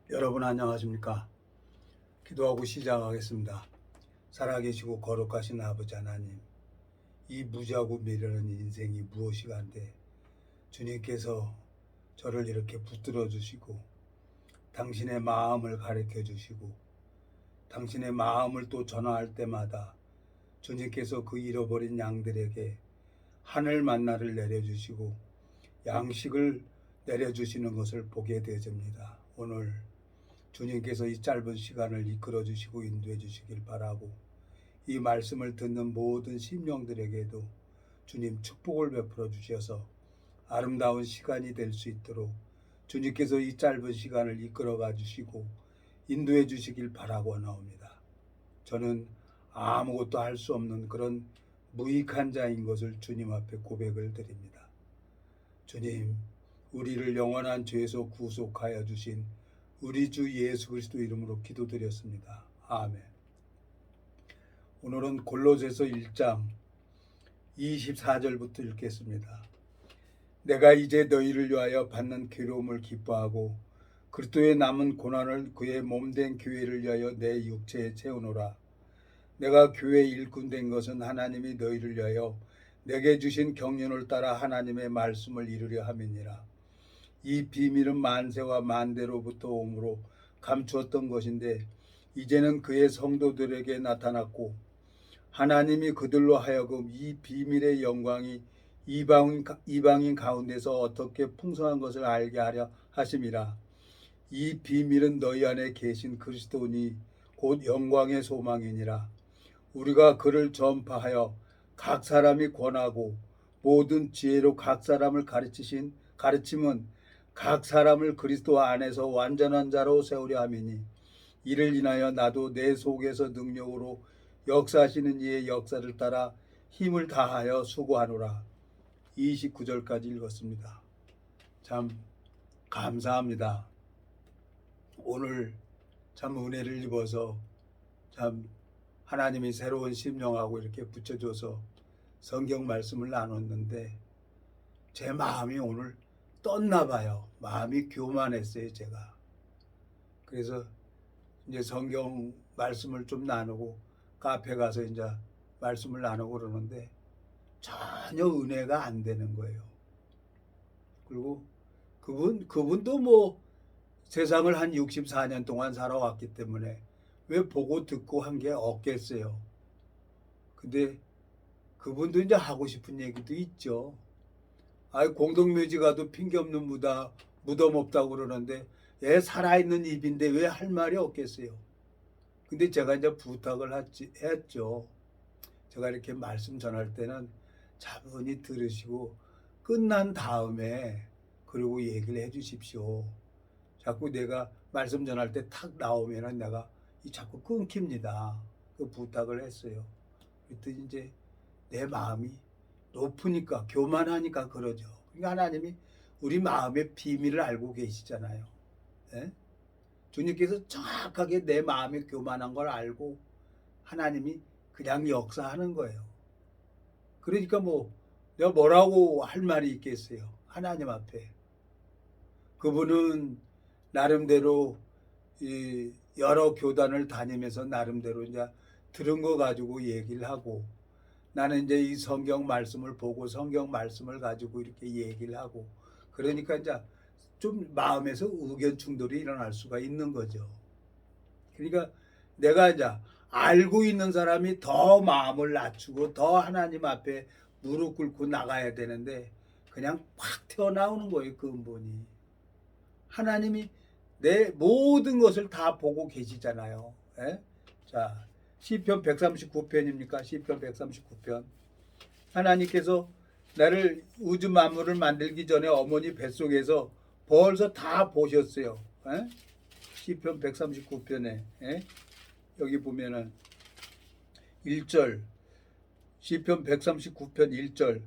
여러분 안녕하십니까? 기도하고 시작하겠습니다. 살아계시고 거룩하신 아버지 하나님, 이 무지하고 미련한 인생이 무엇이간데 주님께서 저를 이렇게 붙들어 주시고 당신의 마음을 가르쳐 주시고 당신의 마음을 또 전화할 때마다 주님께서 그 잃어버린 양들에게 하늘 만나를 내려주시고 양식을 내려주시는 것을 보게 되어집니다. 오늘 주님께서 이 짧은 시간을 이끌어 주시고 인도해 주시길 바라고, 이 말씀을 듣는 모든 심령들에게도 주님 축복을 베풀어 주셔서 아름다운 시간이 될 수 있도록 주님께서 이 짧은 시간을 이끌어 가 주시고 인도해 주시길 바라고 나옵니다. 저는 아무것도 할 수 없는 그런 무익한 자인 것을 주님 앞에 고백을 드립니다. 주님, 우리를 영원한 죄에서 구속하여 주신 우리 주 예수 그리스도 이름으로 기도드렸습니다. 아멘. 오늘은 골로새서 1장 24절부터 읽겠습니다. 내가 이제 너희를 위하여 받는 괴로움을 기뻐하고 그리스도의 남은 고난을 그의 몸된 교회를 위하여 내 육체에 채우노라. 내가 교회의 일꾼 된 것은 하나님이 너희를 위하여 내게 주신 경륜을 따라 하나님의 말씀을 이루려 함이니라. 이 비밀은 만세와 만대로부터 오므로 감추었던 것인데 이제는 그의 성도들에게 나타났고 하나님이 그들로 하여금 이 비밀의 영광이 이방인 가운데서 어떻게 풍성한 것을 알게 하려 하심이라. 이 비밀은 너희 안에 계신 그리스도니 곧 영광의 소망이니라. 우리가 그를 전파하여 각 사람이 권하고 모든 지혜로 각 사람을 가르침은 각 사람을 그리스도 안에서 완전한 자로 세우려 함이니 이를 인하여 나도 내 속에서 능력으로 역사하시는 이의 역사를 따라 힘을 다하여 수고하노라. 29절까지 읽었습니다. 참 감사합니다. 오늘 참 은혜를 입어서 참 하나님이 새로운 심령하고 이렇게 붙여줘서 성경 말씀을 나눴는데 제 마음이 오늘 떴나 봐요. 마음이 교만했어요, 제가. 그래서 이제 성경 말씀을 좀 나누고 카페 가서 이제 말씀을 나누고 그러는데 전혀 은혜가 안 되는 거예요. 그리고 그분도 뭐 세상을 한 64년 동안 살아왔기 때문에 왜 보고 듣고 한 게 없겠어요. 근데 그분도 이제 하고 싶은 얘기도 있죠. 공동묘지 가도 핑계 없는 무덤 없다고 그러는데 얘 살아있는 입인데 왜 할 말이 없겠어요. 근데 제가 이제 부탁을 했죠. 제가 이렇게 말씀 전할 때는 차분히 들으시고 끝난 다음에 그리고 얘기를 해 주십시오. 자꾸 내가 말씀 전할 때 탁 나오면은 내가 자꾸 끊깁니다. 그 부탁을 했어요. 그랬더니 이제 내 마음이 높으니까 교만하니까 그러죠. 그러니까 하나님이 우리 마음의 비밀을 알고 계시잖아요. 예? 주님께서 정확하게 내 마음이 교만한 걸 알고 하나님이 그냥 역사하는 거예요. 그러니까 뭐 내가 뭐라고 할 말이 있겠어요. 하나님 앞에. 그분은 나름대로 여러 교단을 다니면서 나름대로 이제 들은 거 가지고 얘기를 하고 나는 이제 이 성경 말씀을 보고 성경 말씀을 가지고 이렇게 얘기를 하고 그러니까 이제 좀 마음에서 의견 충돌이 일어날 수가 있는 거죠. 그러니까 내가 이제 알고 있는 사람이 더 마음을 낮추고 더 하나님 앞에 무릎 꿇고 나가야 되는데 그냥 확 튀어나오는 거예요. 근본이. 하나님이 내 모든 것을 다 보고 계시잖아요. 예? 자, 시편 139편입니까? 시편 139편. 하나님께서 나를 우주 만물을 만들기 전에 어머니 뱃속에서 벌써 다 보셨어요. 예? 시편 139편에 예? 여기 보면은 1절 시편 139편 1절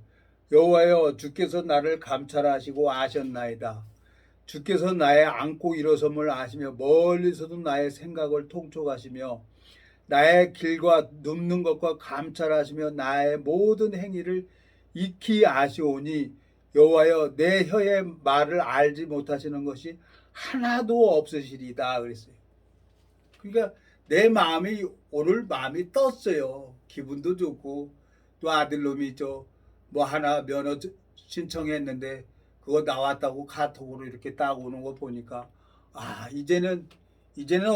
여호와여 주께서 나를 감찰하시고 아셨나이다. 주께서 나의 앉고 일어섬을 아시며 멀리서도 나의 생각을 통촉하시며 나의 길과 눕는 것과 감찰하시며 나의 모든 행위를 익히 아시오니 여호와여 내 혀의 말을 알지 못하시는 것이 하나도 없으시리다 그랬어요. 그러니까 내 마음이 오늘 마음이 떴어요. 기분도 좋고 또 아들놈이 저 뭐 하나 면허 신청했는데 그거 나왔다고 카톡으로 이렇게 딱 오는 거 보니까 아 이제는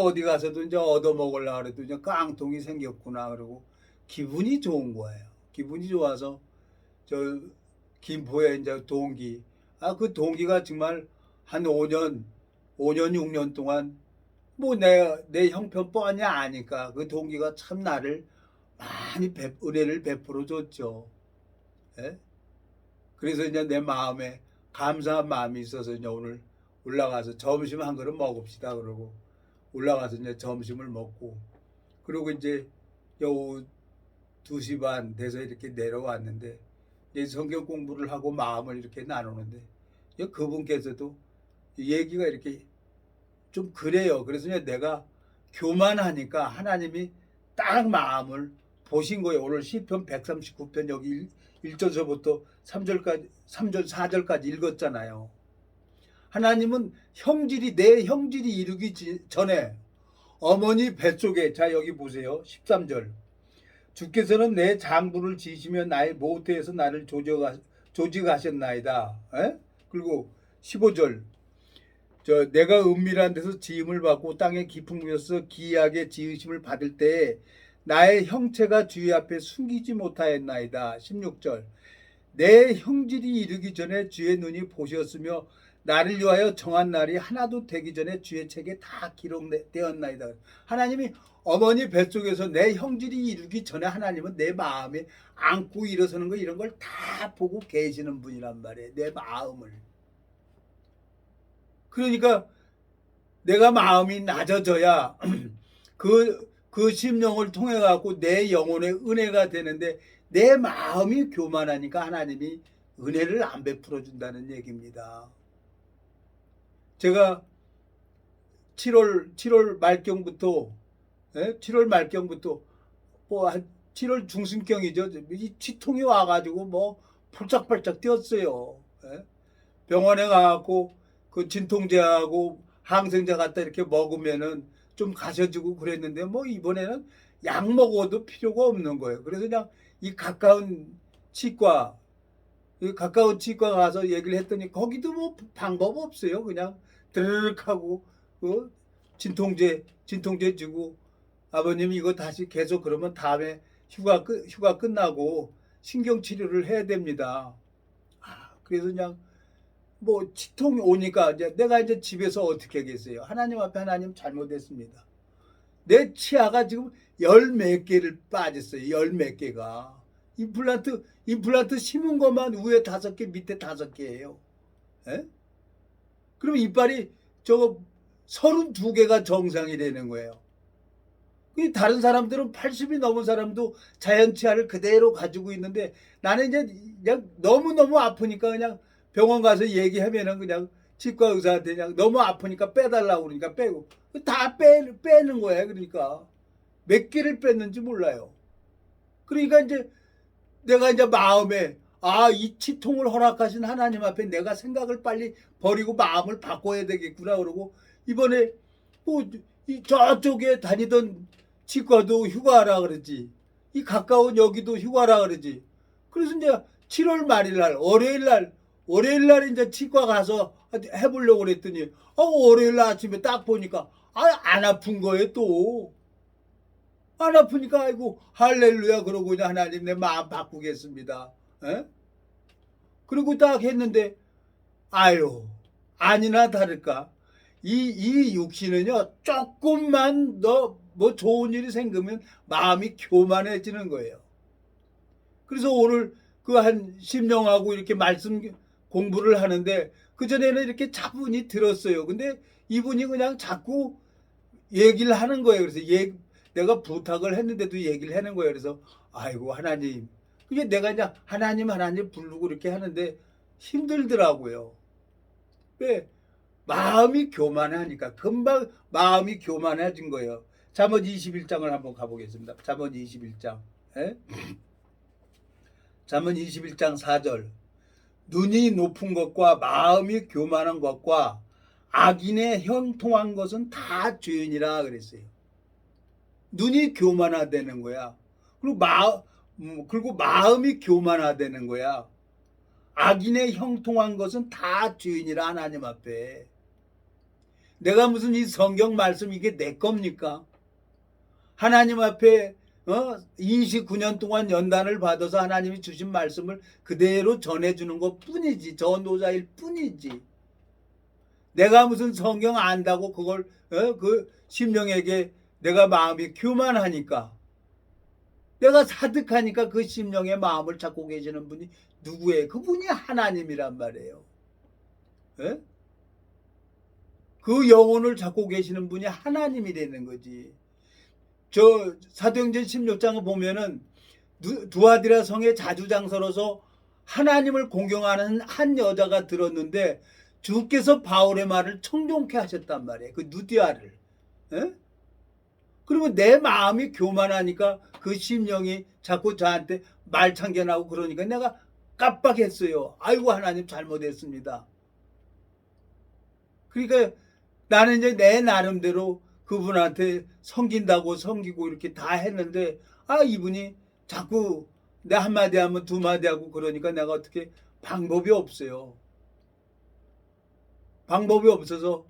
어디 가서도 이제 얻어 먹으려고 그래도 이제 깡통이 생겼구나 그러고 기분이 좋은 거예요. 기분이 좋아서 저 김포에 이제 동기 그 동기가 정말 한 5년 6년 동안 뭐 내 형편 뻔히 아니까 그 동기가 참 나를 많이 은혜를 베풀어 줬죠. 예? 그래서 이제 내 마음에 감사한 마음이 있어서 이제 오늘 올라가서 점심 한 그릇 먹읍시다 그러고 올라가서 이제 점심을 먹고 그리고 이제 여우 2시 반 돼서 이렇게 내려왔는데 이제 성경 공부를 하고 마음을 이렇게 나누는데 그분께서도 얘기가 이렇게 좀 그래요. 그래서 내가 교만하니까 하나님이 딱 마음을 보신 거예요. 오늘 시편 139편 여기 1절서부터 3절까지 3절 4절까지 읽었잖아요. 하나님은 내 형질이 이르기 전에 어머니 뱃속에 자 여기 보세요. 13절 주께서는 내 장부를 지시며 나의 모태에서 나를 조직하셨나이다. 에? 그리고 15절 내가 은밀한 데서 지음을 받고 땅의 깊은 곳에서 기이하게 지으심을 받을 때에 나의 형체가 주의 앞에 숨기지 못하였나이다. 16절 내 형질이 이르기 전에 주의 눈이 보셨으며 나를 위하여 정한 날이 하나도 되기 전에 주의 책에 다 기록되었나이다. 하나님이 어머니 뱃속에서 내 형질이 이르기 전에 하나님은 내 마음에 안고 일어서는 거 이런 걸 다 보고 계시는 분이란 말이에요. 내 마음을. 그러니까 내가 마음이 낮아져야 그 심령을 통해 갖고 내 영혼의 은혜가 되는데 내 마음이 교만하니까 하나님이 은혜를 안 베풀어 준다는 얘기입니다. 제가 7월 말경부터 7월 말경부터 뭐 한 7월 중순경이죠. 이 치통이 와가지고 뭐 펄짝펄짝 뛰었어요. 병원에 가갖고 그 진통제하고 항생제 갖다 이렇게 먹으면은 좀 가셔지고 그랬는데 뭐 이번에는 약 먹어도 필요가 없는 거예요. 그래서 그냥 이 가까운 치과 가서 얘기를 했더니 거기도 뭐 방법 없어요. 그냥 드르륵 하고 그 진통제 주고 아버님 이거 다시 계속 그러면 다음에 휴가 끝나고 신경 치료를 해야 됩니다. 그래서 그냥 뭐 치통이 오니까 이제 내가 이제 집에서 어떻게 하겠어요? 하나님 앞에 하나님 잘못했습니다. 내 치아가 지금 열 몇 개를 빠졌어요. 열 몇 개가. 임플란트 심은 것만 위에 5개 밑에 5개예요. 에? 그럼 이빨이 저거 32개가 정상이 되는 거예요. 다른 사람들은 80이 넘은 사람도 자연 치아를 그대로 가지고 있는데 나는 이제 그냥 너무너무 아프니까 그냥 병원 가서 얘기하면은 그냥 치과 의사한테 그냥 너무 아프니까 빼달라고 그러니까 빼고 다 빼는 거예요. 그러니까 몇 개를 뺐는지 몰라요. 그러니까 이제 내가 이제 마음에 이 치통을 허락하신 하나님 앞에 내가 생각을 빨리 버리고 마음을 바꿔야 되겠구나 그러고 이번에 뭐 저쪽에 다니던 치과도 휴가하라 그러지. 이 가까운 여기도 휴가하라 그러지. 그래서 이제 7월 말일 날 월요일 날 이제 치과 가서 해보려고 그랬더니 월요일 날 아침에 딱 보니까 안 아픈 거예요 또. 안 아프니까 아이고 할렐루야 그러고 그냥 하나님 내 마음 바꾸겠습니다. 에? 그리고 딱 했는데 아유 아니나 다를까 이 육신은요 조금만 더 뭐 좋은 일이 생기면 마음이 교만해지는 거예요. 그래서 오늘 그 한 심령하고 이렇게 말씀 공부를 하는데 그전에는 이렇게 차분히 들었어요. 근데 이분이 그냥 자꾸 얘기를 하는 거예요. 그래서 내가 부탁을 했는데도 얘기를 하는 거예요. 그래서 아이고 하나님 그게 내가 이제 하나님 부르고 이렇게 하는데 힘들더라고요. 왜? 마음이 교만하니까 금방 마음이 교만해진 거예요. 잠언 21장을 한번 가보겠습니다. 잠언 21장. 잠언 21장 4절. 눈이 높은 것과 마음이 교만한 것과 악인의 형통한 것은 다 죄인이라 그랬어요. 눈이 교만하다는 거야. 그리고 마음이 교만하다는 거야. 악인의 형통한 것은 다 죄인이라 하나님 앞에. 내가 무슨 이 성경 말씀 이게 내 겁니까? 하나님 앞에 29년 동안 연단을 받아서 하나님이 주신 말씀을 그대로 전해주는 것 뿐이지. 전도자일 뿐이지. 내가 무슨 성경 안다고 그걸 그 심령에게 내가 마음이 교만하니까, 내가 사득하니까 그 심령의 마음을 찾고 계시는 분이 누구예요? 그분이 하나님이란 말이에요. 에? 그 영혼을 찾고 계시는 분이 하나님이 되는 거지. 저 사도행전 16장을 보면은 두아디라 성의 자주장서로서 하나님을 공경하는 한 여자가 들었는데 주께서 바울의 말을 청종케 하셨단 말이에요. 그 누디아를. 에? 그러면 내 마음이 교만하니까 그 심령이 자꾸 저한테 말참견하고 그러니까 내가 깜빡했어요. 아이고 하나님 잘못했습니다. 그러니까 나는 이제 내 나름대로 그분한테 섬긴다고 섬기고 이렇게 다 했는데 이분이 자꾸 내 한마디 하면 두마디 하고 그러니까 내가 어떻게 방법이 없어요. 방법이 없어서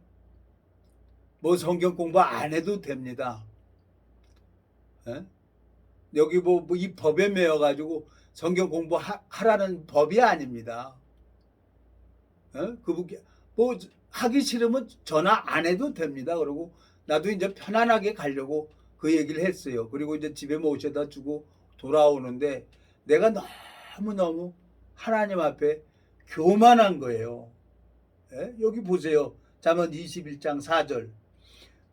뭐 성경 공부 안 해도 됩니다. 에? 여기 이 법에 매여 가지고 성경 공부하라는 법이 아닙니다. 그분 뭐 하기 싫으면 전화 안 해도 됩니다. 그리고 나도 이제 편안하게 가려고 그 얘기를 했어요. 그리고 이제 집에 모셔다 주고 돌아오는데 내가 너무너무 하나님 앞에 교만한 거예요. 여기 보세요. 잠언 21장 4절.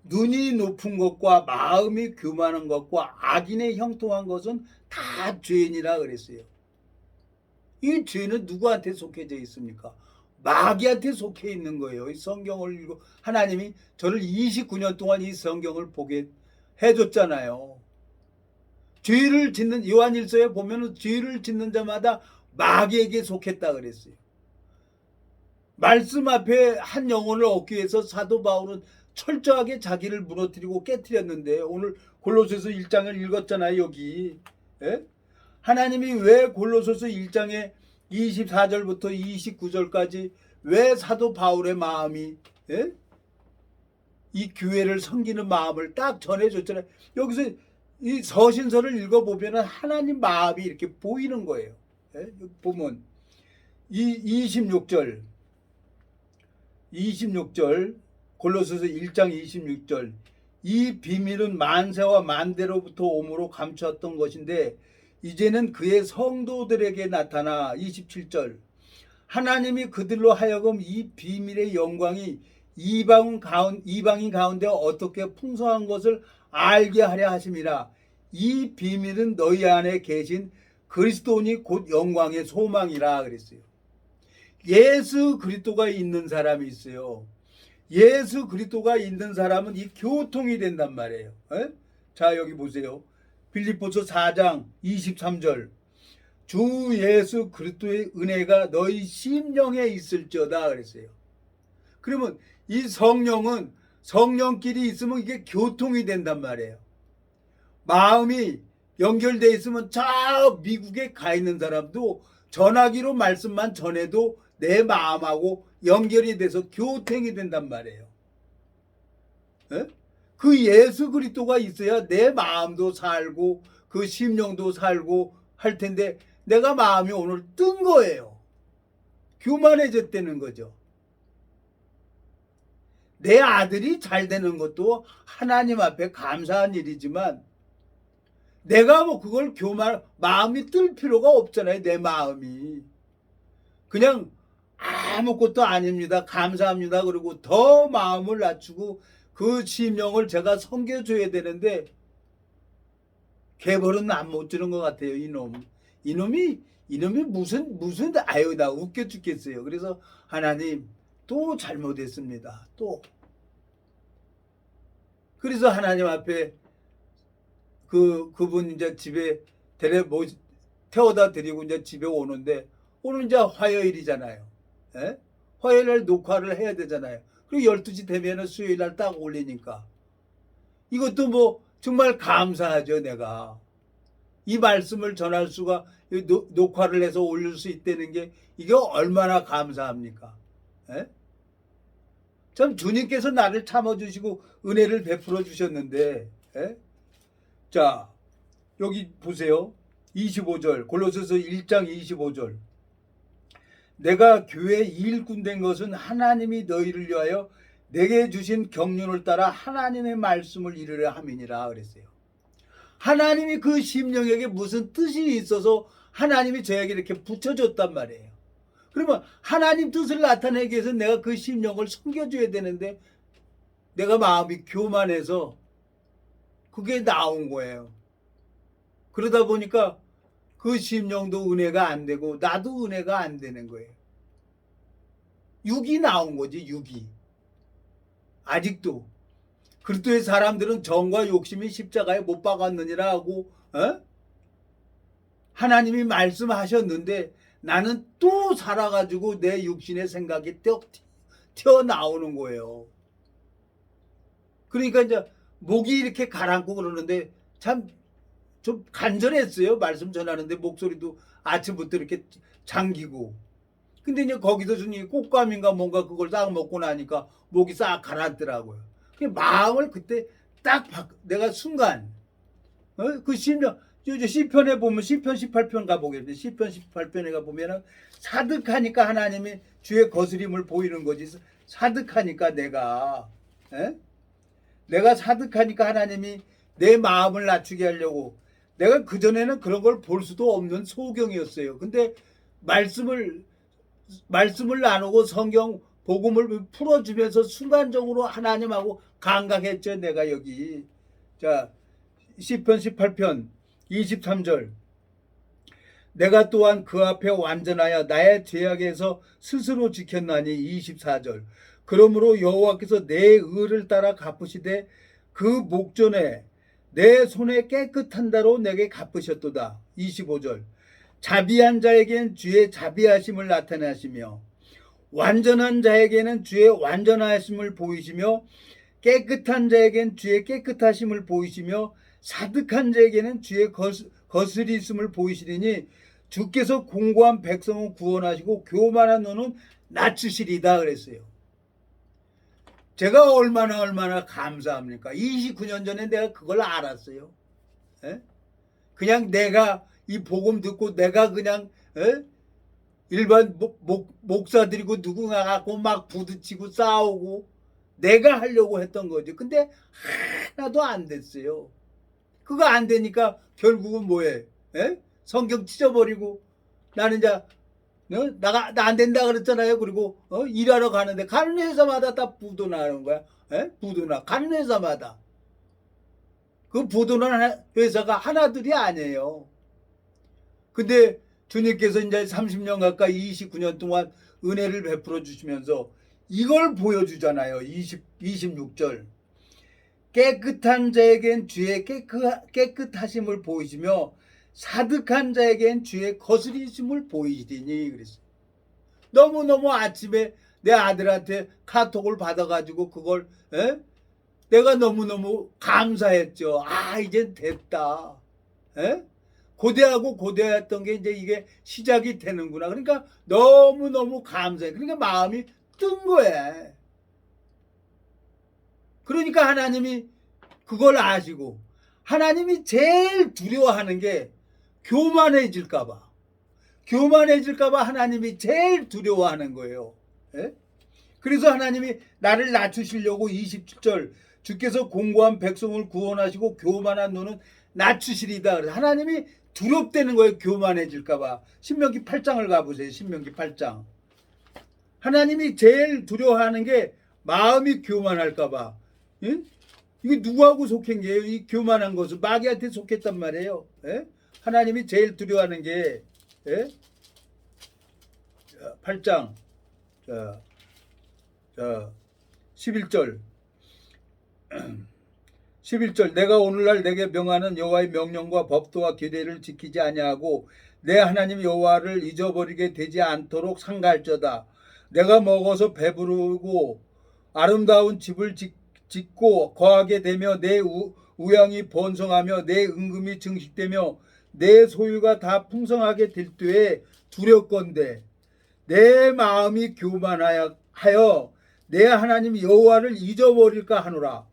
눈이 높은 것과 마음이 교만한 것과 악인의 형통한 것은 다 죄인이라 그랬어요. 이 죄는 누구한테 속해져 있습니까? 마귀한테 속해 있는 거예요. 이 성경을 읽고 하나님이 저를 29년 동안 이 성경을 보게 해줬잖아요. 죄를 짓는 요한일서에 보면은 죄를 짓는 자마다 마귀에게 속했다 그랬어요. 말씀 앞에 한 영혼을 얻기 위해서 사도 바울은 철저하게 자기를 무너뜨리고 깨뜨렸는데 오늘 골로새서 1장을 읽었잖아요. 여기 하나님이 왜 골로새서 1장에 24절부터 29절까지 왜 사도 바울의 마음이 이 교회를 섬기는 마음을 딱 전해줬잖아요. 여기서 이 서신서를 읽어보면 하나님 마음이 이렇게 보이는 거예요. 보면 26절 골로새서 1장 26절 이 비밀은 만세와 만대로부터 오므로 감추었던 것인데 이제는 그의 성도들에게 나타나 27절 하나님이 그들로 하여금 이 비밀의 영광이 이방인 가운데 어떻게 풍성한 것을 알게 하려 하심이라. 이 비밀은 너희 안에 계신 그리스도니 곧 영광의 소망이라 그랬어요. 예수 그리스도가 있는 사람이 있어요. 예수 그리스도가 있는 사람은 이 교통이 된단 말이에요. 자 여기 보세요. 빌립보서 4장 23절 주 예수 그리스도의 은혜가 너희 심령에 있을지어다 그랬어요. 그러면 이 성령은 성령끼리 있으면 이게 교통이 된단 말이에요. 마음이 연결되어 있으면 저 미국에 가 있는 사람도 전화기로 말씀만 전해도 내 마음하고 연결이 돼서 교통이 된단 말이에요. 그 예수 그리스도가 있어야 내 마음도 살고 그 심령도 살고 할 텐데 내가 마음이 오늘 뜬 거예요. 교만해졌다는 거죠. 내 아들이 잘 되는 것도 하나님 앞에 감사한 일이지만 내가 뭐 그걸 마음이 뜰 필요가 없잖아요. 내 마음이 그냥 아무것도 아닙니다. 감사합니다. 그리고 더 마음을 낮추고 그 심령을 제가 섬겨줘야 되는데 개벌은 안 못 주는 것 같아요. 이놈이 무슨 아유 나 웃겨 죽겠어요. 그래서 하나님 또 잘못했습니다. 또 그래서 하나님 앞에 그분 이제 집에 태워다 드리고 이제 집에 오는데 오늘 이제 화요일이잖아요. 예? 화요일날 녹화를 해야 되잖아요. 그리고 12시 되면은 수요일날 딱 올리니까. 이것도 뭐 정말 감사하죠, 내가. 이 말씀을 전할 수가, 녹화를 해서 올릴 수 있다는 게 이게 얼마나 감사합니까? 예? 참 주님께서 나를 참아주시고 은혜를 베풀어 주셨는데, 예? 자, 여기 보세요. 25절, 골로새서 1장 25절. 내가 교회 일꾼 된 것은 하나님이 너희를 위하여 내게 주신 경륜을 따라 하나님의 말씀을 이루려 함이니라 그랬어요. 하나님이 그 심령에게 무슨 뜻이 있어서 하나님이 저에게 이렇게 붙여줬단 말이에요. 그러면 하나님 뜻을 나타내기 위해서 내가 그 심령을 섬겨줘야 되는데 내가 마음이 교만해서 그게 나온 거예요. 그러다 보니까 그 심령도 은혜가 안 되고 나도 은혜가 안 되는 거예요. 육이 나온 거지, 육이. 아직도 그리스도의 사람들은 정과 욕심이 십자가에 못 박았느니라 하고 하나님이 말씀하셨는데 나는 또 살아가지고 내 육신의 생각이 튀어나오는 거예요. 그러니까 이제 목이 이렇게 가라앉고 그러는데 참 좀 간절했어요. 말씀 전하는데 목소리도 아침부터 이렇게 잠기고. 근데 이제 거기서 주님이 꽃감인가 뭔가 그걸 딱 먹고 나니까 목이 싹 가라앉더라고요. 마음을 그때 딱 내가 순간 그 심령 시편에 보면 시편 18편 가보겠는데 시편 18편에 가보면은 사득하니까 하나님이 주의 거스림을 보이는 거지. 사득하니까 내가 사득하니까 하나님이 내 마음을 낮추게 하려고. 내가 그전에는 그런 걸 볼 수도 없는 소경이었어요. 근데 말씀을 나누고 성경 복음을 풀어주면서 순간적으로 하나님하고 감각했죠. 내가 여기 자 시편 18편 23절 내가 또한 그 앞에 완전하여 나의 죄악에서 스스로 지켰나니 24절 그러므로 여호와께서 내 의를 따라 갚으시되 그 목전에 내 손에 깨끗한 자로 내게 갚으셨도다. 25절 자비한 자에게는 주의 자비하심을 나타내시며 완전한 자에게는 주의 완전하심을 보이시며 깨끗한 자에게는 주의 깨끗하심을 보이시며 사득한 자에게는 주의 거스리심을 보이시리니 주께서 공고한 백성은 구원하시고 교만한 너는 낮추시리다 그랬어요. 제가 얼마나 감사합니까? 29년 전에 내가 그걸 알았어요. 그냥 내가 이 복음 듣고 내가 그냥 일반 목사들이고 누군가 갖고 막 부딪히고 싸우고 내가 하려고 했던 거죠. 근데 하나도 안 됐어요. 그거 안 되니까 결국은 뭐해? 성경 찢어버리고 나는 이제 나 안 된다 그랬잖아요. 그리고 일하러 가는데 가는 회사마다 다 부도나는 거야. 부도나 가는 회사마다 그 부도난 회사가 하나둘이 아니에요. 근데 주님께서 이제 30년 가까이 29년 동안 은혜를 베풀어 주시면서 이걸 보여주잖아요. 26절 깨끗한 자에겐 주의 깨끗하심을 보이시며 사득한 자에겐 주의 거스리심을 보이시리니 그랬어요. 너무너무 아침에 내 아들한테 카톡을 받아가지고 그걸 내가 너무너무 감사했죠. 아 이제 됐다. 고대하고 고대했던 게 이제 이게 시작이 되는구나. 그러니까 너무너무 감사해. 그러니까 마음이 뜬 거야. 그러니까 하나님이 그걸 아시고 하나님이 제일 두려워하는 게 교만해질까봐. 교만해질까봐 하나님이 제일 두려워하는 거예요. 그래서 하나님이 나를 낮추시려고 27절 주께서 공고한 백성을 구원하시고 교만한 너는 낮추시리다. 그래서 하나님이 두렵다는 거예요. 교만해질까봐. 신명기 8장을 가보세요. 신명기 8장. 하나님이 제일 두려워하는 게 마음이 교만할까봐. 이게 누구하고 속한 게요? 이 교만한 것은 마귀한테 속했단 말이에요. 하나님이 제일 두려워하는 게 8장 11절 11절 내가 오늘날 내게 명하는 여호와의 명령과 법도와 규례를 지키지 아니하고 내 하나님 여호와를 잊어버리게 되지 않도록 상갈저다. 내가 먹어서 배부르고 아름다운 집을 짓고 거하게 되며 내 우양이 번성하며 내 은금이 증식되며 내 소유가 다 풍성하게 될 때에 두렵건대 내 마음이 교만하여 내 하나님 여호와를 잊어버릴까 하노라.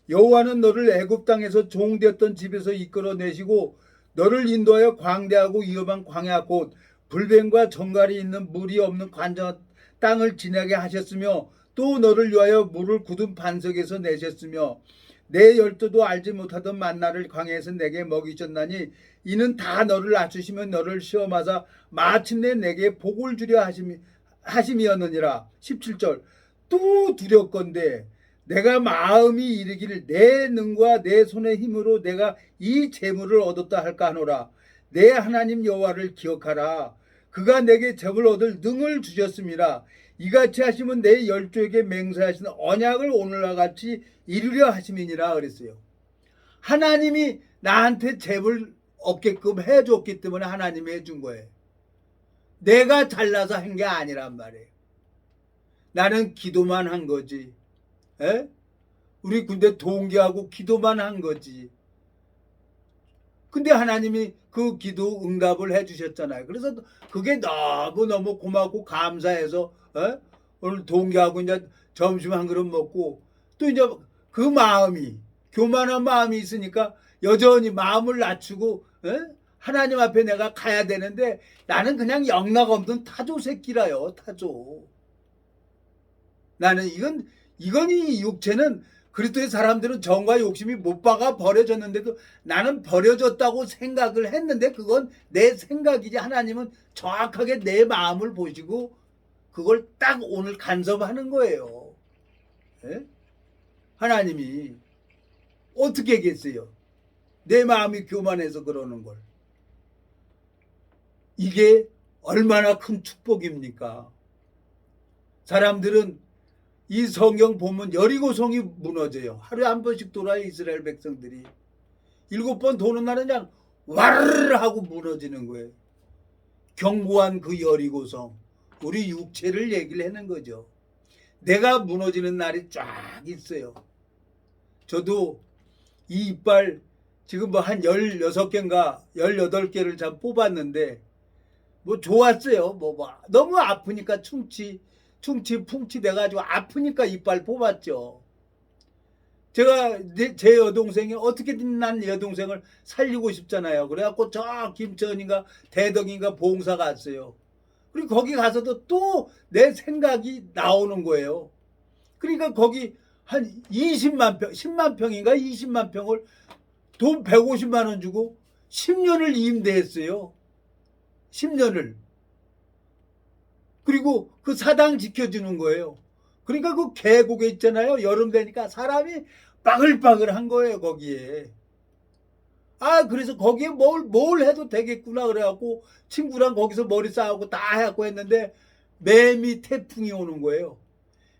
여호와는 너를 애굽 땅에서 종되었던 집에서 이끌어내시고 너를 인도하여 광대하고 위험한 광야 곧 불뱀과 정갈이 있는 물이 없는 관정한 땅을 지나게 하셨으며 또 너를 위하여 물을 굳은 반석에서 내셨으며 내 열조도 알지 못하던 만나를 광야에서 내게 먹이셨나니 이는 다 너를 낮추시며 너를 시험하사 마침내 내게 복을 주려 하심이었느니라. 17절 또 두렵건대 내가 마음이 이르기를 내 능과 내 손의 힘으로 내가 이 재물을 얻었다 할까 하노라. 내 하나님 여호와를 기억하라. 그가 내게 재물 얻을 능을 주셨습니다. 이같이 하시면 내 열조에게 맹세하신 언약을 오늘과 같이 이루려 하심이니라 그랬어요. 하나님이 나한테 재물 얻게끔 해줬기 때문에 하나님이 해준 거예요. 내가 잘나서 한 게 아니란 말이에요. 나는 기도만 한 거지. 에? 우리 군대 동기하고 기도만 한 거지. 근데 하나님이 그 기도 응답을 해주셨잖아요. 그래서 그게 너무너무 고맙고 감사해서 오늘 동기하고 이제 점심 한 그릇 먹고 또 이제 그 마음이 교만한 마음이 있으니까 여전히 마음을 낮추고 하나님 앞에 내가 가야 되는데 나는 그냥 영락 없는 타조 새끼라요. 타조. 나는 이건 이 육체는 그리스도의 사람들은 정과 욕심이 못 박아 버려졌는데도 나는 버려졌다고 생각을 했는데 그건 내 생각이지 하나님은 정확하게 내 마음을 보시고 그걸 딱 오늘 간섭하는 거예요. 에? 하나님이 어떻게 하겠어요? 내 마음이 교만해서 그러는 걸. 이게 얼마나 큰 축복입니까? 사람들은 이 성경 보면 여리고성이 무너져요. 하루에 한 번씩 돌아요. 이스라엘 백성들이. 7번 도는 날은 그냥 와르르 하고 무너지는 거예요. 견고한 그 여리고성. 우리 육체를 얘기를 하는 거죠. 내가 무너지는 날이 쫙 있어요. 저도 이 이빨 지금 뭐 한 16개인가 18개를 참 뽑았는데 뭐 좋았어요. 뭐 너무 아프니까 충치 풍치 돼가지고 아프니까 이빨 뽑았죠. 제가 제 여동생이 어떻게든 난 여동생을 살리고 싶잖아요. 그래갖고 저 김천인가 대덕인가 봉사 갔어요. 그리고 거기 가서도 또 내 생각이 나오는 거예요. 그러니까 거기 한 20만 평, 10만 평인가 20만 평을 돈 150만 원 주고 10년을 임대했어요. 10년을. 그리고 그 사당 지켜주는 거예요. 그러니까 그 계곡에 있잖아요. 여름 되니까 사람이 바글바글한 거예요. 거기에. 그래서 거기에 뭘 해도 되겠구나 그래갖고 친구랑 거기서 머리 싸우고 다 해갖고 했는데 매미 태풍이 오는 거예요.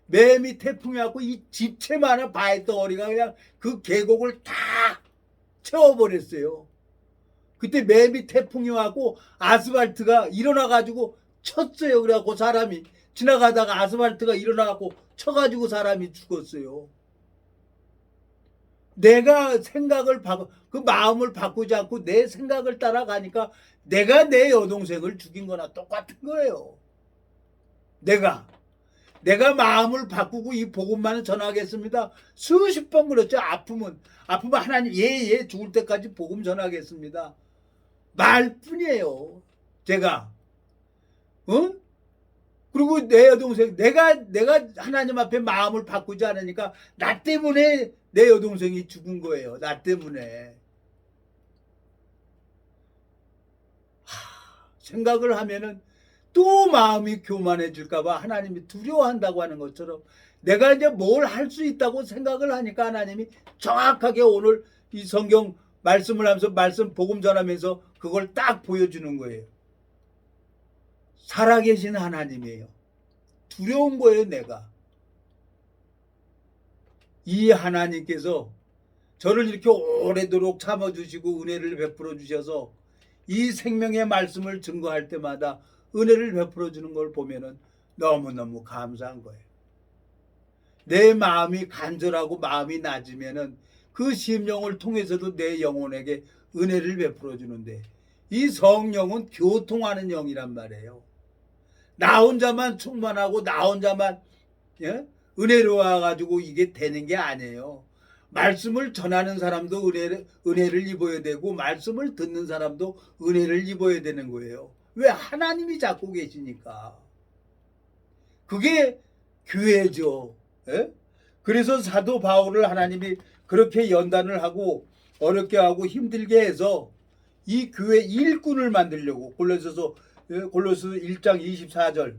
매미 태풍이 와갖고 이 집채만한 바위덩어리가 그냥 그 계곡을 다 채워버렸어요. 그때 매미 태풍이 와갖고 아스팔트가 일어나가지고 쳤어요. 그래갖고 사람이 지나가다가 아스팔트가 일어나갖고 쳐가지고 사람이 죽었어요. 내가 생각을 그 마음을 바꾸지 않고 내 생각을 따라가니까 내가 내 여동생을 죽인 거나 똑같은 거예요. 내가 마음을 바꾸고 이 복음만을 전하겠습니다. 수십 번 그랬죠. 아프면 하나님 얘 죽을 때까지 복음 전하겠습니다. 말뿐이에요. 제가 그리고 내 여동생 내가 하나님 앞에 마음을 바꾸지 않으니까 나 때문에 내 여동생이 죽은 거예요. 나 때문에. 생각을 하면은 또 마음이 교만해질까 봐 하나님이 두려워한다고 하는 것처럼 내가 이제 뭘 할 수 있다고 생각을 하니까 하나님이 정확하게 오늘 이 성경 말씀을 하면서 말씀 복음 전하면서 그걸 딱 보여주는 거예요. 살아계신 하나님이에요. 두려운 거예요. 내가. 이 하나님께서 저를 이렇게 오래도록 참아주시고 은혜를 베풀어 주셔서 이 생명의 말씀을 증거할 때마다 은혜를 베풀어 주는 걸 보면은 너무너무 감사한 거예요. 내 마음이 간절하고 마음이 낮으면은 그 심령을 통해서도 내 영혼에게 은혜를 베풀어 주는데, 이 성령은 교통하는 영이란 말이에요. 나 혼자만 충만하고 나 혼자만 은혜로워 가지고 이게 되는 게 아니에요. 말씀을 전하는 사람도 은혜를 입어야 되고 말씀을 듣는 사람도 은혜를 입어야 되는 거예요. 왜? 하나님이 잡고 계시니까. 그게 교회죠. 예? 그래서 사도 바울을 하나님이 그렇게 연단을 하고 어렵게 하고 힘들게 해서 이 교회 일꾼을 만들려고 골로새서 1장 24절,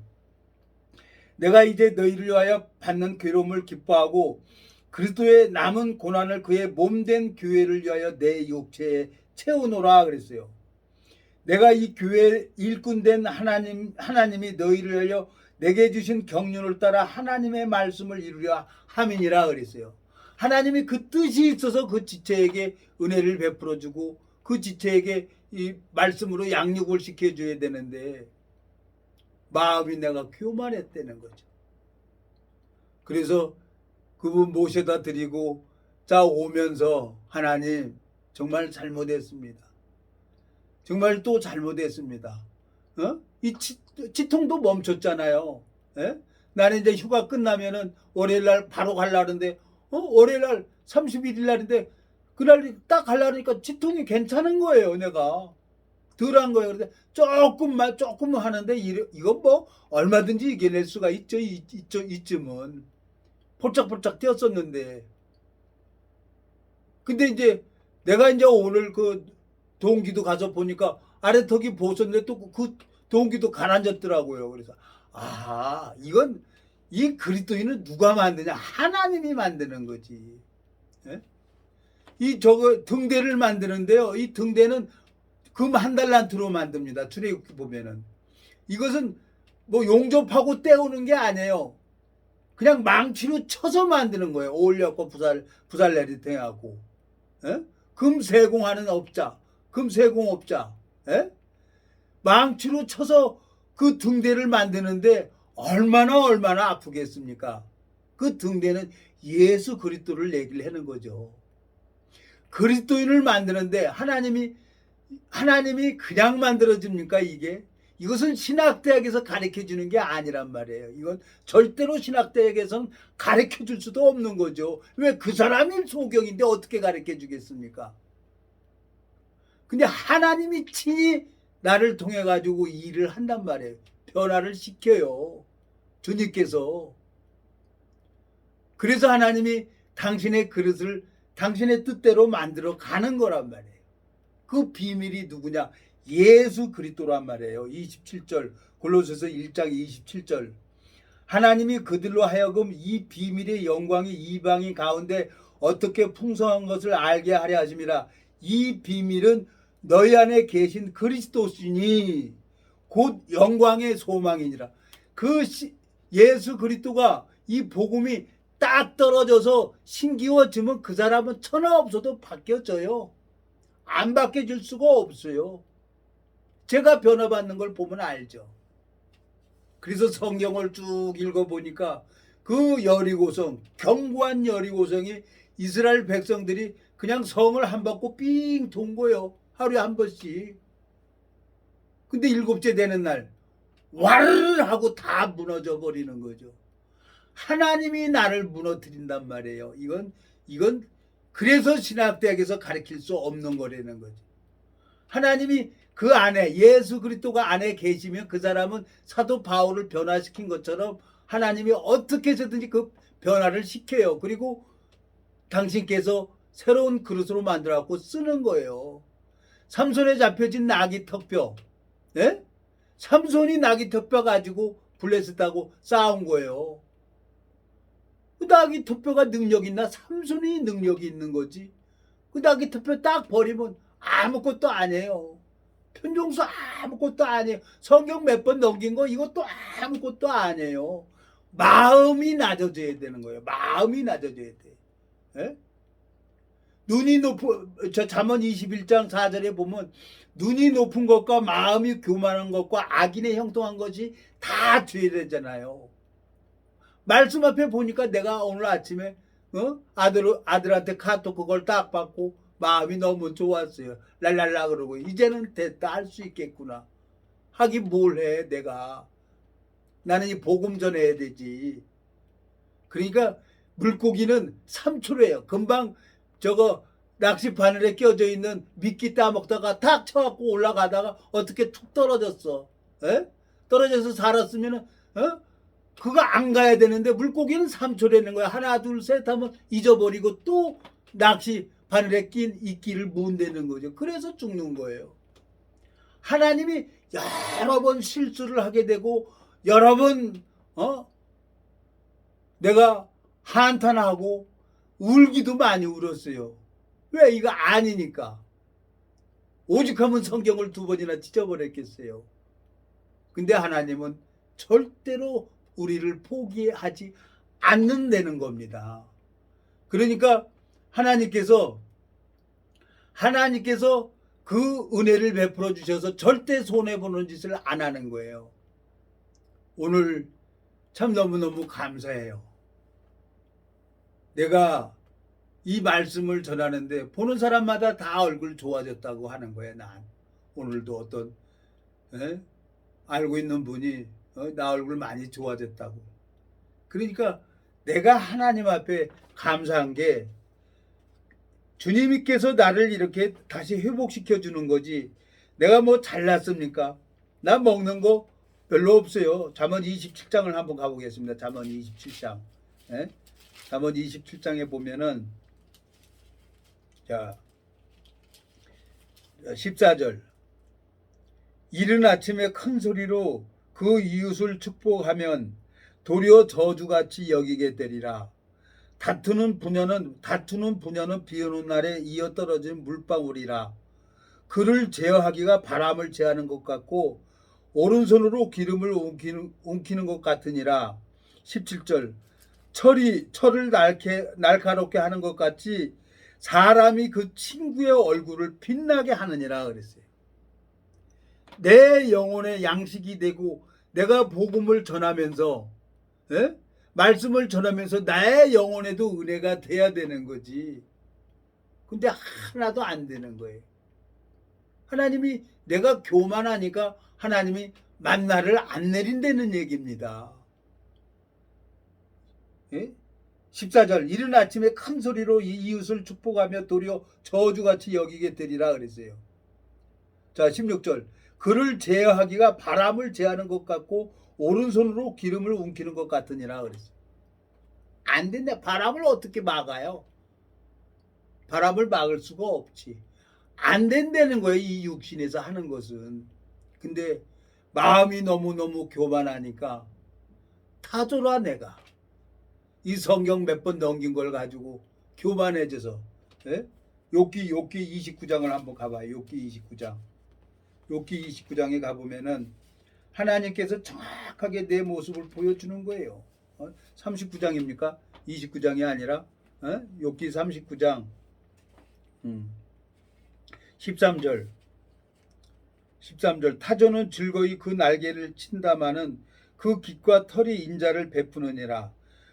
내가 이제 너희를 위하여 받는 괴로움을 기뻐하고 그리스도의 남은 고난을 그의 몸된 교회를 위하여 내 육체에 채우노라 그랬어요. 내가 이 교회 일꾼된 하나님이 너희를 위하여 내게 주신 경륜을 따라 하나님의 말씀을 이루려 함이니라 그랬어요. 하나님이 그 뜻이 있어서 그 지체에게 은혜를 베풀어 주고 그 지체에게 이 말씀으로 양육을 시켜줘야 되는데 마음이 내가 교만했다는 거죠. 그래서 그분 모셔다 드리고 자 오면서 하나님 정말 잘못했습니다. 정말 또 잘못했습니다. 이 치통도 멈췄잖아요. 나는 이제 휴가 끝나면은 월요일날 바로 가려는데 월요일날 31일날인데 그날 딱 가려니까 치통이 괜찮은 거예요. 내가 덜한 거예요. 그런데 조금 하는데 이건 뭐 얼마든지 이겨낼 수가 있죠. 이쯤은 폴짝폴짝 뛰었었는데, 근데 이제 내가 이제 오늘 그 동기도 가서 보니까 아래턱이 보셨는데 또 그 동기도 가라앉았더라고요. 그래서 이건 이 그리스도인은 누가 만드냐? 하나님이 만드는 거지. 예? 이 저거 등대를 만드는데요. 이 등대는 금 한 달란트로 만듭니다. 출애굽기 보면은 이것은 뭐 용접하고 떼우는 게 아니에요. 그냥 망치로 쳐서 만드는 거예요. 올려고 부살 내리탱하고 금 세공하는 업자, 금 세공업자, 망치로 쳐서 그 등대를 만드는데 얼마나 아프겠습니까? 그 등대는 예수 그리스도를 얘기를 하는 거죠. 그리스도인을 만드는데 하나님이 그냥 만들어집니까? 이것은 신학대학에서 가르쳐 주는 게 아니란 말이에요. 이건 절대로 신학대학에서는 가르쳐 줄 수도 없는 거죠. 왜? 그 사람이 소경인데 어떻게 가르쳐 주겠습니까? 근데 하나님이 친히 나를 통해 가지고 일을 한단 말이에요. 변화를 시켜요. 주님께서. 그래서 하나님이 당신의 그릇을 당신의 뜻대로 만들어 가는 거란 말이에요. 그 비밀이 누구냐? 예수 그리스도란 말이에요. 27절 골로새서 1장 27절, 하나님이 그들로 하여금 이 비밀의 영광이 이방인 가운데 어떻게 풍성한 것을 알게 하려 하심이라. 이 비밀은 너희 안에 계신 그리스도시니 곧 영광의 소망이니라. 예수 그리스도가 이 복음이 딱 떨어져서 신기워지면 그 사람은 천하 없어도 바뀌어져요. 안 바뀌어질 수가 없어요. 제가 변화받는 걸 보면 알죠. 그래서 성경을 쭉 읽어보니까 그 여리고성, 견고한 여리고성이 이스라엘 백성들이 그냥 성을 한 바퀴 삥 돈 거예요. 하루에 한 번씩. 근데 7째 되는 날 와르르 하고 다 무너져 버리는 거죠. 하나님이 나를 무너뜨린단 말이에요. 이건 그래서 신학대학에서 가르칠 수 없는 거라는 거죠. 하나님이 그 안에 예수 그리스도가 안에 계시면 그 사람은 사도 바울을 변화시킨 것처럼 하나님이 어떻게 해서든지 그 변화를 시켜요. 그리고 당신께서 새로운 그릇으로 만들어갖고 쓰는 거예요. 삼손에 잡혀진 나귀 턱뼈, 삼손이 나귀 턱뼈 가지고 블레셋하고 싸운 거예요. 그 나귀 턱뼈가 능력 있나? 삼손이 능력이 있는 거지. 그 나귀 턱뼈 딱 버리면 아무것도 아니에요. 편종수 아무것도 아니에요. 성경 몇 번 넘긴 거 이것도 아무것도 아니에요. 마음이 낮아져야 되는 거예요. 마음이 낮아져야 돼. 눈이 높은 저 잠언 21장 4절에 보면 눈이 높은 것과 마음이 교만한 것과 악인의 형통한 것이 다 죄되잖아요. 말씀 앞에 보니까 내가 오늘 아침에 아들한테 카톡 그걸 딱 받고 마음이 너무 좋았어요. 랄랄라 그러고 이제는 됐다 할 수 있겠구나. 하긴 뭘 해 내가. 나는 이 복음 전해야 되지. 그러니까 물고기는 3초래요. 금방 저거 낚시 바늘에 껴져 있는 미끼 따먹다가 탁 쳐갖고 올라가다가 어떻게 툭 떨어졌어. 에? 떨어져서 살았으면 그거 안 가야 되는데 물고기는 3초라는 거야. 하나 둘 셋 하면 잊어버리고 또 낚시 바늘에 낀 이끼를 못 내는 거죠. 그래서 죽는 거예요. 하나님이 여러 번 실수를 하게 되고 여러 번 내가 한탄하고 울기도 많이 울었어요. 왜? 이거 아니니까. 오직하면 성경을 2번이나 찢어버렸겠어요. 근데 하나님은 절대로 우리를 포기하지 않는다는 겁니다. 그러니까 하나님께서 그 은혜를 베풀어 주셔서 절대 손해보는 짓을 안 하는 거예요. 오늘 참 너무너무 감사해요. 내가 이 말씀을 전하는데 보는 사람마다 다 얼굴 좋아졌다고 하는 거예요. 난 오늘도 어떤 알고 있는 분이 나 얼굴 많이 좋아졌다고. 그러니까 내가 하나님 앞에 감사한 게 주님께서 나를 이렇게 다시 회복시켜 주는 거지. 내가 뭐 잘났습니까? 나 먹는 거 별로 없어요. 잠언 27장을 한번 가보겠습니다. 잠언 27장. 잠언 27장에 보면은 자 14절 이른 아침에 큰 소리로 그 이웃을 축복하면 도리어 저주같이 여기게 되리라. 다투는 부녀는 비오는 날에 이어 떨어진 물방울이라. 그를 제어하기가 바람을 제하는 것 같고 오른손으로 기름을 옮기는 것 같으니라. 17절 철을 날카롭게 하는 것 같이 사람이 그 친구의 얼굴을 빛나게 하느니라 그랬어요. 내 영혼의 양식이 되고 내가 복음을 전하면서 말씀을 전하면서 나의 영혼에도 은혜가 돼야 되는 거지. 근데 하나도 안 되는 거예요. 하나님이 내가 교만하니까 하나님이 만나를 안 내린다는 얘기입니다. 14절 이른 아침에 큰 소리로 이 이웃을 축복하며 도리어 저주같이 여기게 되리라 그랬어요. 자 16절 그를 제어하기가 바람을 제하는 것 같고 오른손으로 기름을 웅키는 것 같으니라 그랬어요. 안 된다. 바람을 어떻게 막아요? 바람을 막을 수가 없지. 안 된다는 거예요. 이 육신에서 하는 것은. 근데 마음이 너무너무 교만하니까 타조라 내가. 이 성경 몇 번 넘긴 걸 가지고 교만해져서 욥기 29장을 한번 가봐요. 욥기 29장. 욥기 29장에 가보면은 하나님께서 정확하게 내 모습을 보여주는 거예요. 39장입니까? 29장이 아니라 욥기 39장 13절 타조는 즐거이 그 날개를 친다마는 그 깃과 털이 인자를 베푸느니라.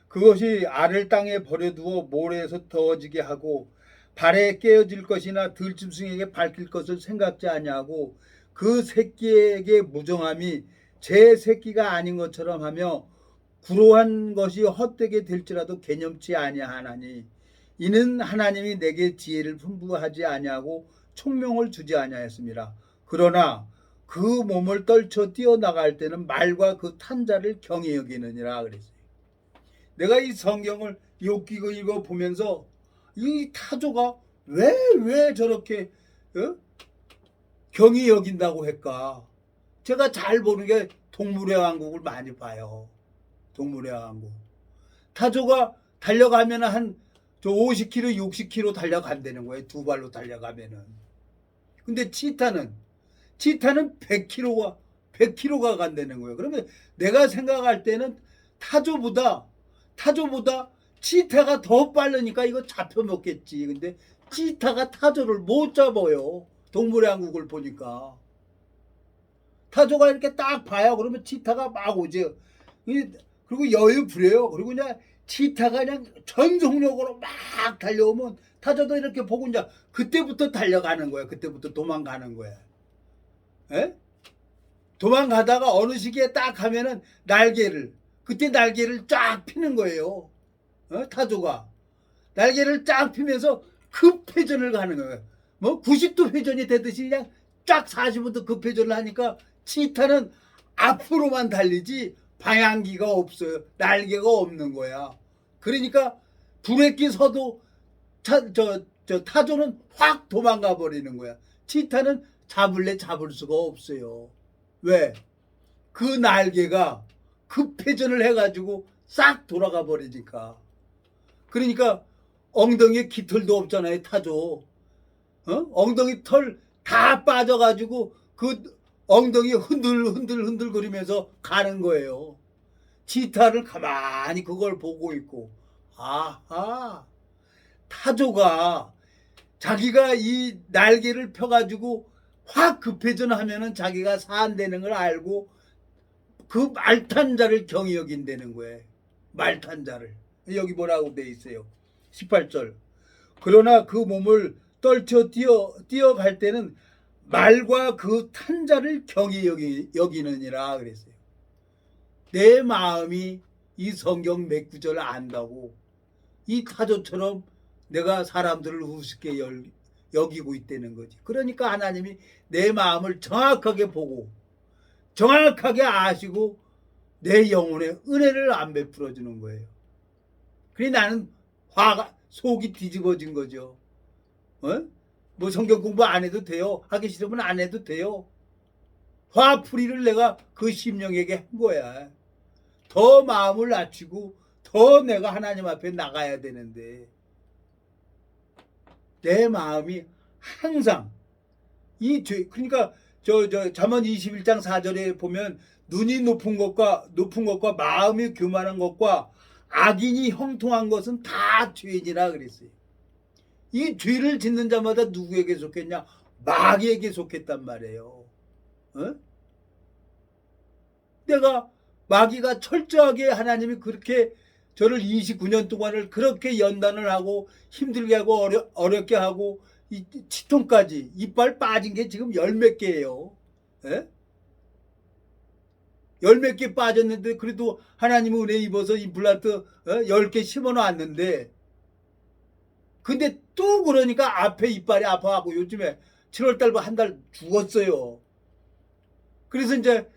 그것이 알을 땅에 버려두어 모래에서 더워지게 하고 발에 깨어질 것이나 들짐승에게 밟힐 것을 생각지 아니하고 그 새끼에게 무정함이 제 새끼가 아닌 것처럼 하며 구로한 것이 헛되게 될지라도 개념치 아니하나니 이는 하나님이 내게 지혜를 풍부하지 아니하고 총명을 주지 아니하였습니다. 그러나 그 몸을 떨쳐 뛰어나갈 때는 말과 그 탄자를 경히 여기느니라 그랬어요. 내가 이 성경을 읽어 보면서 이 타조가 왜 저렇게 경히 여긴다고 할까? 제가 잘 보는 게 동물의 왕국을 많이 봐요. 동물의 왕국. 타조가 달려가면 한 50km, 60km 달려간다는 거예요. 두 발로 달려가면은. 근데 치타는 100km가 간다는 거예요. 그러면 내가 생각할 때는 타조보다 치타가 더 빠르니까 이거 잡혀 먹겠지. 근데 치타가 타조를 못 잡아요. 동물의 왕국을 보니까. 타조가 이렇게 딱 봐요. 그러면 치타가 막 오죠. 그리고 여유 부려요. 그리고 그냥 치타가 그냥 전속력으로 막 달려오면 타조도 이렇게 보고 이제 그때부터 달려가는 거야. 그때부터 도망가는 거야. 에? 도망가다가 어느 시기에 딱 하면은 그때 날개를 쫙 피는 거예요. 타조가. 날개를 쫙 피면서 급회전을 가는 거예요. 뭐 90도 회전이 되듯이 그냥 쫙 45도 급회전을 하니까 치타는 앞으로만 달리지 방향기가 없어요. 날개가 없는 거야. 그러니까 브레이크 서도 타조는 확 도망가 버리는 거야. 치타는 잡을래 잡을 수가 없어요. 왜? 그 날개가 급회전을 해가지고 싹 돌아가 버리니까. 그러니까 엉덩이에 깃털도 없잖아요. 타조. 엉덩이 털 다 빠져가지고 그 엉덩이 흔들 거리면서 가는 거예요. 치타를 가만히 그걸 보고 있고, 아하, 타조가 자기가 이 날개를 펴가지고 확 급회전하면은 자기가 산다는 걸 알고 그 말탄자를 경히 여긴다는 거예요. 말탄자를. 여기 뭐라고 돼 있어요. 18절. 그러나 그 몸을 떨쳐 뛰어갈 때는 말과 그 탄자를 경히 여기느니라 그랬어요. 내 마음이 이 성경 몇 구절을 안다고 이 타조처럼 내가 사람들을 우습게 여기고 있다는 거지. 그러니까 하나님이 내 마음을 정확하게 보고 정확하게 아시고 내 영혼에 은혜를 안 베풀어 주는 거예요. 그래 나는 속이 뒤집어진 거죠. 뭐 성경 공부 안 해도 돼요. 하기 싫으면 안 해도 돼요. 화풀이를 내가 그 심령에게 한 거야. 더 마음을 낮추고 더 내가 하나님 앞에 나가야 되는데 내 마음이 항상 이 죄, 그러니까 잠언 21장 4절에 보면 눈이 높은 것과 마음이 교만한 것과 악인이 형통한 것은 다 죄이니라 그랬어요. 이 죄를 짓는 자마다 누구에게 속했냐? 마귀에게 속했단 말이에요. 내가 마귀가 철저하게 하나님이 그렇게 저를 29년 동안을 그렇게 연단을 하고 힘들게 하고 어렵게 하고 이 치통까지 이빨 빠진 게 지금 열 몇 개예요. 열 몇 개 빠졌는데 그래도 하나님은 은혜 입어서 임플란트 10개 심어 놨는데 근데 또 그러니까 앞에 이빨이 아파하고 요즘에 7월달 한 달 죽었어요. 그래서 이제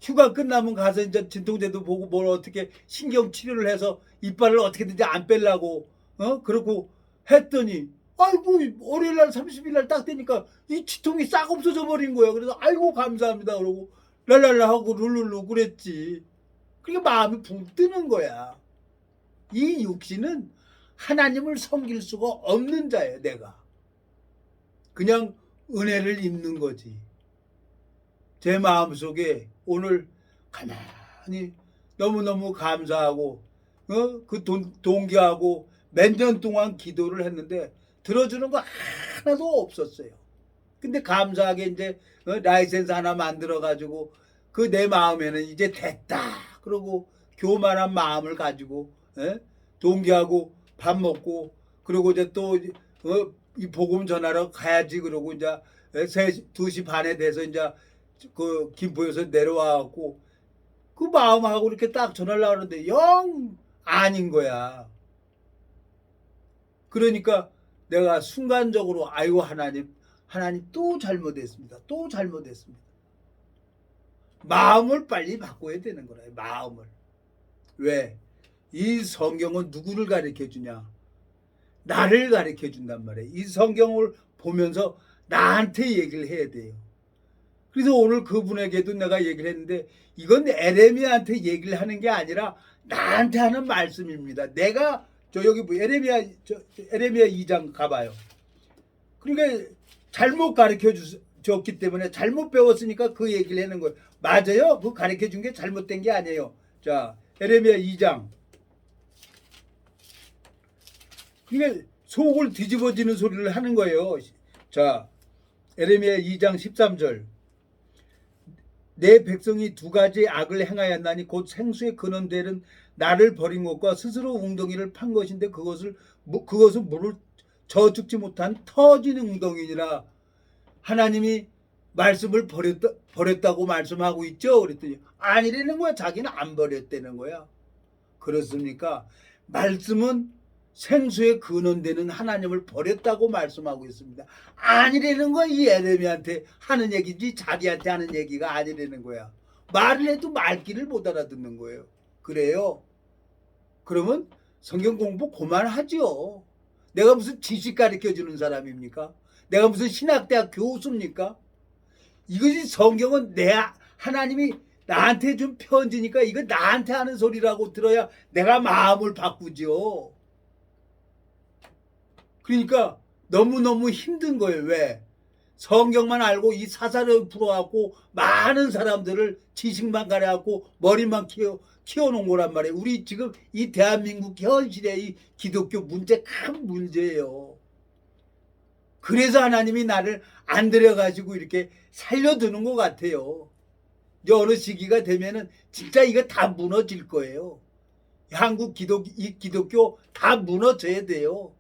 휴가 끝나면 가서 이제 진통제도 보고 뭘 어떻게 신경 치료를 해서 이빨을 어떻게든지 안 빼려고 그러고 했더니 아이고 월요일날 30일날 딱 되니까 이 치통이 싹 없어져 버린 거예요. 그래서 아이고 감사합니다 그러고 랄랄라 하고 룰룰루 그랬지. 그러니까 마음이 붕 뜨는 거야. 이 육신은 하나님을 섬길 수가 없는 자예요. 내가 그냥 은혜를 입는 거지. 제 마음속에 오늘 가만히 너무너무 감사하고 그 동기하고 몇 년 동안 기도를 했는데 들어주는 거 하나도 없었어요. 근데 감사하게 이제 라이센스 하나 만들어 가지고 그 내 마음에는 이제 됐다. 그러고 교만한 마음을 가지고 동기하고 밥 먹고 그리고 이제 또 이 복음 전하러 가야지. 그러고 이제 2시 반에 돼서 이제 그 김포에서 내려와갖고 그 마음하고 이렇게 딱 전하려고 하는데 영 아닌 거야. 그러니까 내가 순간적으로 아이고 하나님 또 잘못했습니다. 또 잘못했습니다. 마음을 빨리 바꿔야 되는 거라. 마음을. 왜? 이 성경은 누구를 가르쳐 주냐? 나를 가르쳐 준단 말이에요. 이 성경을 보면서 나한테 얘기를 해야 돼요. 그래서 오늘 그분에게도 내가 얘기를 했는데 이건 에레미야한테 얘기를 하는 게 아니라 나한테 하는 말씀입니다. 내가 여기 에레미야 2장 가봐요. 그러니까 잘못 가르쳐 줬기 때문에 잘못 배웠으니까 그 얘기를 하는 거예요. 맞아요. 그 가르쳐 준 게 잘못된 게 아니에요. 자, 에레미야 2장. 그러니까 속을 뒤집어지는 소리를 하는 거예요. 자, 에레미야 2장 13절. 내 백성이 두 가지 악을 행하였나니 곧 생수의 근원되는 나를 버린 것과 스스로 웅덩이를 판 것인데 그것은 물을 저축지 못한 터진 웅덩이니라. 하나님이 말씀을 버렸다고 말씀하고 있죠. 그랬더니 아니라는 거야. 자기는 안 버렸다는 거야. 그렇습니까? 말씀은 생수의 근원되는 하나님을 버렸다고 말씀하고 있습니다. 아니라는 거야. 이 에레미야한테 하는 얘기지 자기한테 하는 얘기가 아니라는 거야. 말을 해도 말귀를 못 알아듣는 거예요. 그래요? 그러면 성경 공부 그만하지요. 내가 무슨 지식 가르쳐주는 사람입니까? 내가 무슨 신학대학 교수입니까? 이것이 성경은 하나님이 나한테 준 편지니까 이거 나한테 하는 소리라고 들어야 내가 마음을 바꾸죠. 그러니까 너무너무 힘든 거예요. 왜? 성경만 알고 이 사사를 풀어갖고 많은 사람들을 지식만 가려갖고 머리만 키워놓은 거란 말이에요. 우리 지금 이 대한민국 현실의 이 기독교 문제 큰 문제예요. 그래서 하나님이 나를 안 들여가지고 이렇게 살려두는 것 같아요. 이제 어느 시기가 되면은 진짜 이거 다 무너질 거예요. 한국 기독교 다 무너져야 돼요.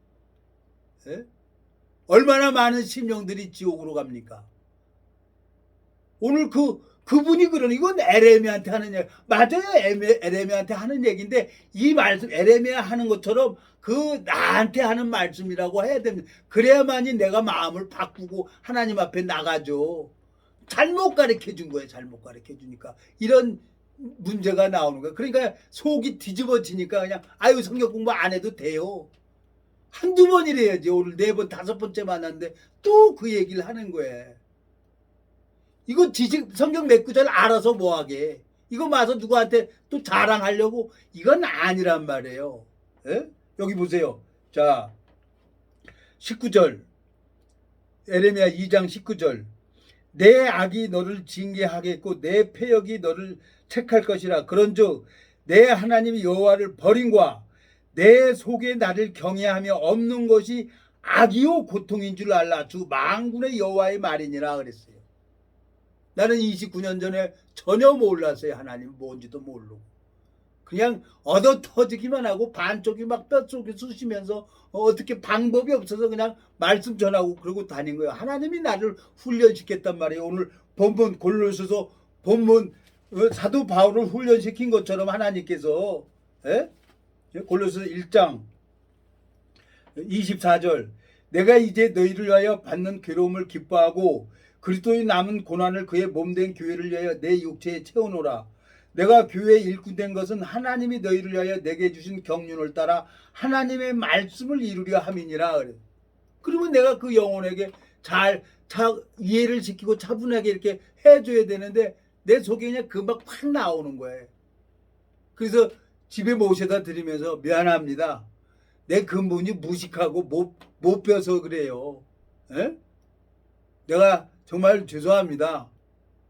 예? 얼마나 많은 심령들이 지옥으로 갑니까? 오늘 그분이 그러는 이건 에레미야한테 하는 얘기 맞아요. 에레미야한테 하는 얘기인데 이 말씀 에레미야 하는 것처럼 나한테 하는 말씀이라고 해야 됩니다. 그래야만이 내가 마음을 바꾸고 하나님 앞에 나가죠. 잘못 가르쳐 준 거예요. 잘못 가르쳐 주니까 이런 문제가 나오는 거예요. 그러니까 속이 뒤집어지니까 그냥 아유 성경 공부 안 해도 돼요. 한두 번이래야지. 오늘 4번 5번째 만났는데 또 그 얘기를 하는 거예요. 이거 성경 몇 구절 알아서 뭐하게. 이거 마서 누구한테 또 자랑하려고 이건 아니란 말이에요. 에? 여기 보세요. 자 19절 에레미야 2장 19절 내 악이 너를 징계하겠고 내 패역이 너를 책할 것이라. 그런즉 내 하나님 여호와를 버림과 내 속에 나를 경외하며 없는 것이 악이요 고통인 줄 알라. 주 만군의 여호와의 말이니라 그랬어요. 나는 29년 전에 전혀 몰랐어요. 하나님이 뭔지도 모르고 그냥 얻어 터지기만 하고 반쪽이 막 뼛속에 쑤시면서 어떻게 방법이 없어서 그냥 말씀 전하고 그러고 다닌 거예요. 하나님이 나를 훈련시켰단 말이에요. 오늘 본문 골로새서 본문 사도 바울을 훈련시킨 것처럼 하나님께서 골로새서 1장 24절 내가 이제 너희를 위하여 받는 괴로움을 기뻐하고 그리스도의 남은 고난을 그의 몸된 교회를 위하여 내 육체에 채우노라. 내가 교회에 일꾼된 것은 하나님이 너희를 위하여 내게 주신 경륜을 따라 하나님의 말씀을 이루려 함이니라. 그러면 내가 그 영혼에게 잘 이해를 시키고 차분하게 이렇게 해줘야 되는데 내 속에 그냥 금방 팍 나오는 거예요. 그래서 집에 모셔다 드리면서 미안합니다. 내 근본이 무식하고 못 배워서 그래요. 에? 내가 정말 죄송합니다.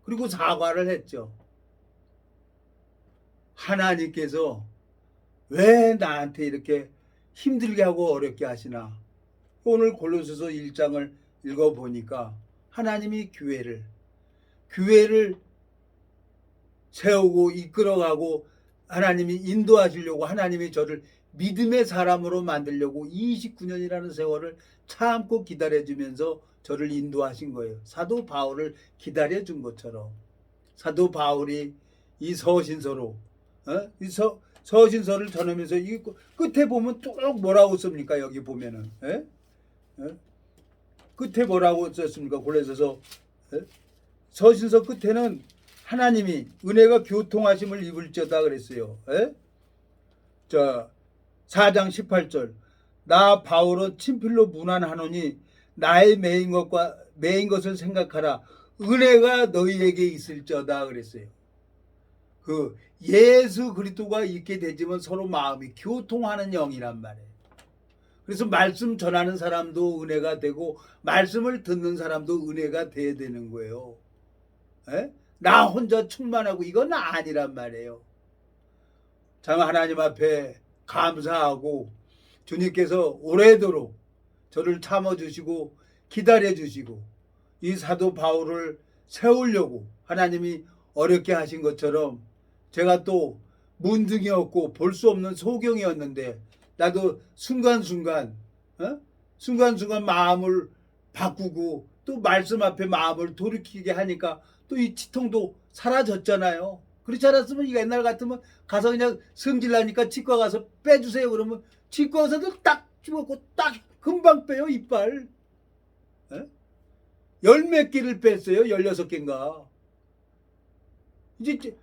그리고 사과를 했죠. 하나님께서 왜 나한테 이렇게 힘들게 하고 어렵게 하시나. 오늘 골로새서 1장을 읽어보니까 하나님이 교회를 세우고 이끌어가고 하나님이 인도하시려고 하나님이 저를 믿음의 사람으로 만들려고 29년이라는 세월을 참고 기다려주면서 저를 인도하신 거예요. 사도 바울을 기다려준 것처럼 사도 바울이 이 서신서로 서신서를 전하면서 이 끝에 보면 쭉 뭐라고 씁니까? 여기 보면은 끝에 뭐라고 썼습니까? 골로새서 서신서 끝에는 하나님이 은혜가 교통하심을 입을지어다 그랬어요. 자 4장 18절 나 바울은 친필로 문안하노니 나의 매인 것을 생각하라. 은혜가 너희에게 있을지어다 그랬어요. 그 예수 그리스도가 있게 되지만 서로 마음이 교통하는 영이란 말이에요. 그래서 말씀 전하는 사람도 은혜가 되고 말씀을 듣는 사람도 은혜가 돼야 되는 거예요. 나 혼자 충만하고 이건 아니란 말이에요. 참 하나님 앞에 감사하고 주님께서 오래도록 저를 참아주시고 기다려주시고 이 사도 바울을 세우려고 하나님이 어렵게 하신 것처럼 제가 또 문둥이었고 볼 수 없는 소경이었는데 나도 순간순간 순간순간 마음을 바꾸고 또 말씀 앞에 마음을 돌이키게 하니까 또 이 치통도 사라졌잖아요. 그렇지 않았으면 옛날 같으면 가서 그냥 성질나니까 치과 가서 빼주세요 그러면 치과 의사들 딱 집었고 딱 금방 빼요 이빨. 열 몇 개를 뺐어요. 16개인가. 이제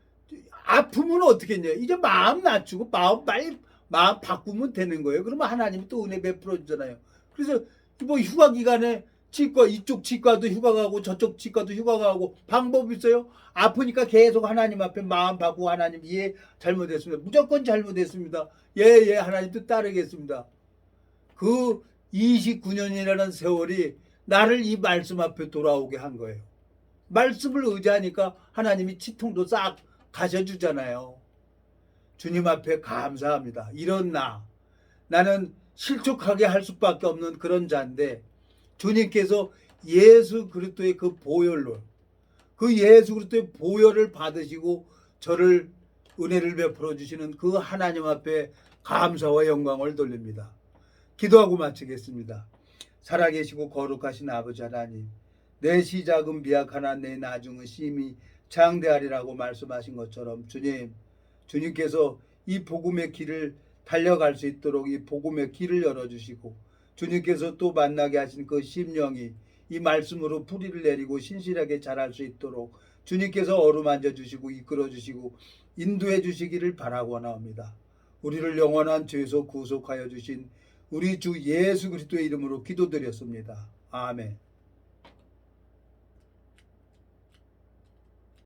아프면 어떻게 했냐. 이제 마음 낮추고 마음 빨리 마음 바꾸면 되는 거예요. 그러면 하나님이 또 은혜 베풀어 주잖아요. 그래서 뭐 휴가 기간에 치과 이쪽 치과도 휴가 가고 저쪽 치과도 휴가 가고 방법이 있어요. 아프니까 계속 하나님 앞에 마음 바꾸고 하나님 예 잘못했습니다. 무조건 잘못했습니다. 예 하나님도 따르겠습니다. 그 29년이라는 세월이 나를 이 말씀 앞에 돌아오게 한 거예요. 말씀을 의지하니까 하나님이 치통도 싹 가셔주잖아요. 주님 앞에 감사합니다. 이런 나는 실족하게 할 수밖에 없는 그런 자인데 주님께서 예수 그리스도의 그 보혈로 그 예수 그리스도의 보혈을 받으시고 저를 은혜를 베풀어 주시는 그 하나님 앞에 감사와 영광을 돌립니다. 기도하고 마치겠습니다. 살아계시고 거룩하신 아버지 하나님, 내 시작은 미약하나 내 나중은 심히 장대하리라고 말씀하신 것처럼 주님께서 이 복음의 길을 달려갈 수 있도록 이 복음의 길을 열어주시고 주님께서 또 만나게 하신 그 심령이 이 말씀으로 뿌리를 내리고 신실하게 자랄 수 있도록 주님께서 어루만져 주시고 이끌어 주시고 인도해 주시기를 바라고 나옵니다. 우리를 영원한 죄에서 구속하여 주신 우리 주 예수 그리스도의 이름으로 기도드렸습니다. 아멘.